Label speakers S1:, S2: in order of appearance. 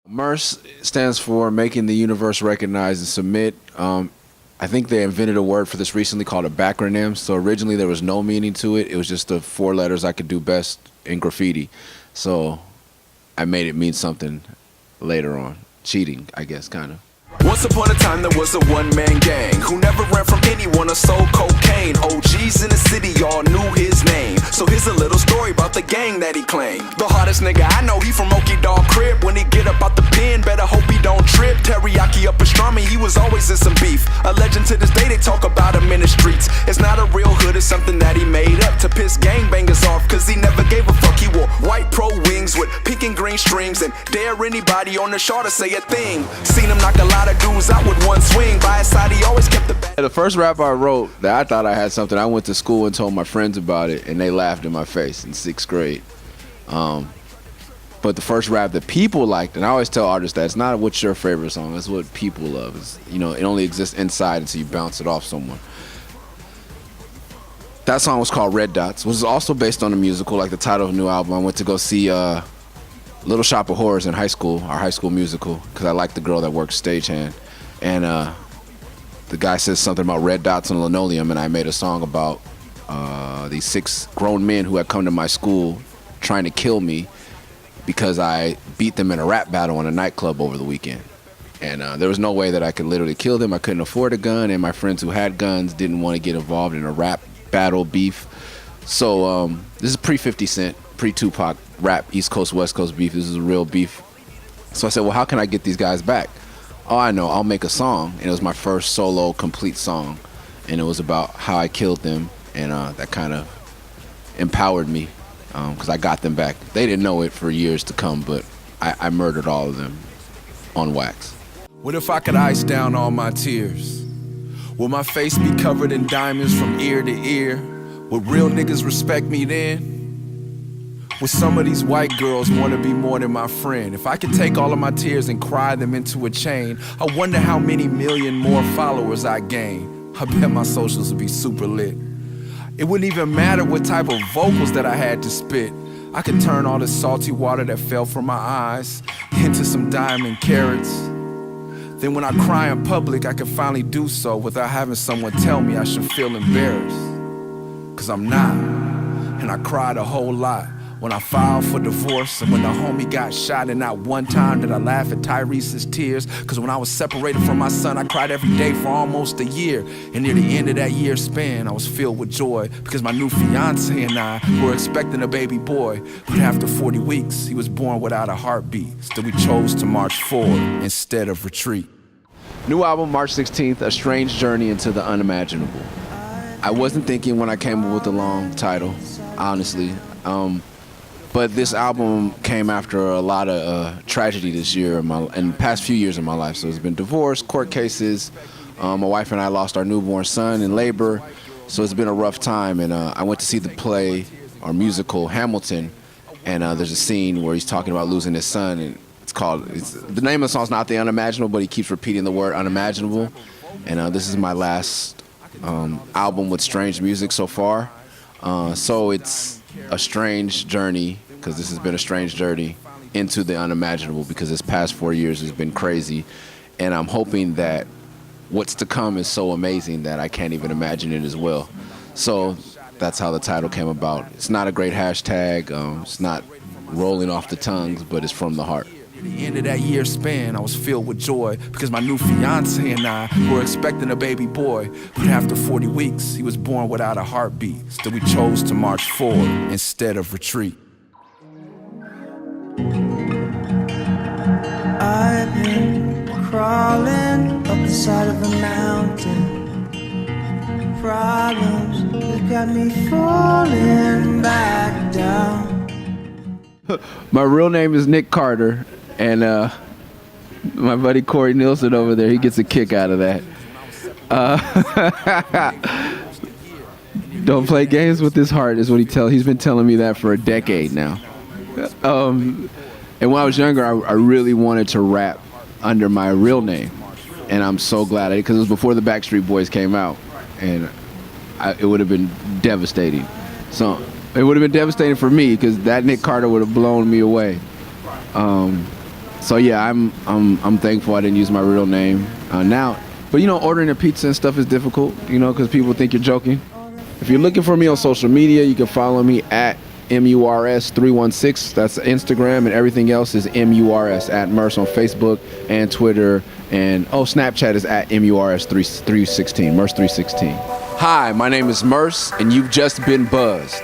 S1: Murs stands for Making the Universe Recognize and Submit. I think they invented a word for this recently called a backronym. So originally there was no meaning to it. It was just the four letters I could do best in graffiti. So I made it mean something later on. Cheating, I guess, kind of.
S2: Once upon a time there was a one-man gang who never ran from anyone or sold cocaine. OGs in the city all knew his name. So here's a little story about the gang that he claimed. The hardest nigga I know, he from Okie Dog crib. When he get up out the pen, better hope he don't trip. Teriyaki up pastrami, he was always in some beef. A legend to this day, they talk about him in the streets. It's not a real hood, it's something that he made up to piss gangbangers off, cause he never gave a fuck. He wore white pro wings with pink and green strings and dare anybody on the shore to say a thing. Seen him knock a lot of dudes out with one swing. By his side he always kept the bat.
S1: The first rap I wrote that I thought I had something, I went to school and told my friends about it, and they laughed in my face in 6th grade. But the first rap that people liked, and I always tell artists that it's not what's your favorite song, it's what people love. It's, you know, it only exists inside until you bounce it off someone. That song was called Red Dots, which is also based on a musical, like the title of the new album. I went to go see Little Shop of Horrors in high school, our high school musical, because I liked the girl that works stagehand. And the guy says something about red dots on linoleum, and I made a song about these 6 grown men who had come to my school trying to kill me because I beat them in a rap battle in a nightclub over the weekend. And there was no way that I could literally kill them. I couldn't afford a gun, and my friends who had guns didn't want to get involved in a rap battle beef. So this is pre-50 Cent, pre-Tupac rap, East Coast, West Coast beef. This is a real beef. So I said, well, how can I get these guys back? Oh, I know, I'll make a song. And it was my first solo complete song. And it was about how I killed them, and that kind of empowered me because I got them back. They didn't know it for years to come, but I murdered all of them on wax.
S2: What if I could ice down all my tears? Will my face be covered in diamonds from ear to ear? Would real niggas respect me then? Would some of these white girls want to be more than my friend? If I could take all of my tears and cry them into a chain, I wonder how many million more followers I gain. I bet my socials would be super lit. It wouldn't even matter what type of vocals that I had to spit. I could turn all the salty water that fell from my eyes into some diamond carats. Then when I cry in public, I can finally do so without having someone tell me I should feel embarrassed. Cause I'm not, and I cried a whole lot when I filed for divorce and when the homie got shot. And not one time did I laugh at Tyrese's tears, cause when I was separated from my son, I cried every day for almost a year. And near the end of that year span, I was filled with joy because my new fiance and I were expecting a baby boy. But after 40 weeks, he was born without a heartbeat. Still we chose to march forward instead of retreat.
S1: New album, March 16th, A Strange Journey into the Unimaginable. I wasn't thinking when I came up with the long title, honestly. But this album came after a lot of tragedy this year and the past few years of my life. So it's been divorce, court cases. My wife and I lost our newborn son in labor. So it's been a rough time. And I went to see the play or musical Hamilton. And there's a scene where he's talking about losing his son. And the name of the song's not The Unimaginable, but he keeps repeating the word unimaginable. And this is my last album with strange music so far. So it's a strange journey, because this has been a strange journey into the unimaginable, because this past 4 years has been crazy. And I'm hoping that what's to come is so amazing that I can't even imagine it as well. So that's how the title came about. It's not a great hashtag. It's not rolling off the tongues, but it's from the heart.
S2: At the end of that year span, I was filled with joy because my new fiance and I were expecting a baby boy. But after 40 weeks, he was born without a heartbeat. Still we chose to march forward instead of retreat.
S3: I've been crawling up the side of a mountain. Problems that got me falling back down.
S1: My real name is Nick Carter, and my buddy Corey Nielsen over there, he gets a kick out of that. Don't play games with his heart is what he's been telling me that for a decade now. And when I was younger, I really wanted to rap under my real name, and I'm so glad because it was before the Backstreet Boys came out, and it would have been devastating. So it would have been devastating for me because that Nick Carter would have blown me away. So yeah, I'm thankful I didn't use my real name now. But you know, ordering a pizza and stuff is difficult, you know, because people think you're joking. If you're looking for me on social media, you can follow me at MURS316. That's Instagram, and everything else is MURS at Murs on Facebook and Twitter. And Snapchat is at MURS316, Murs316. Hi, my name is Murs, and you've just been buzzed.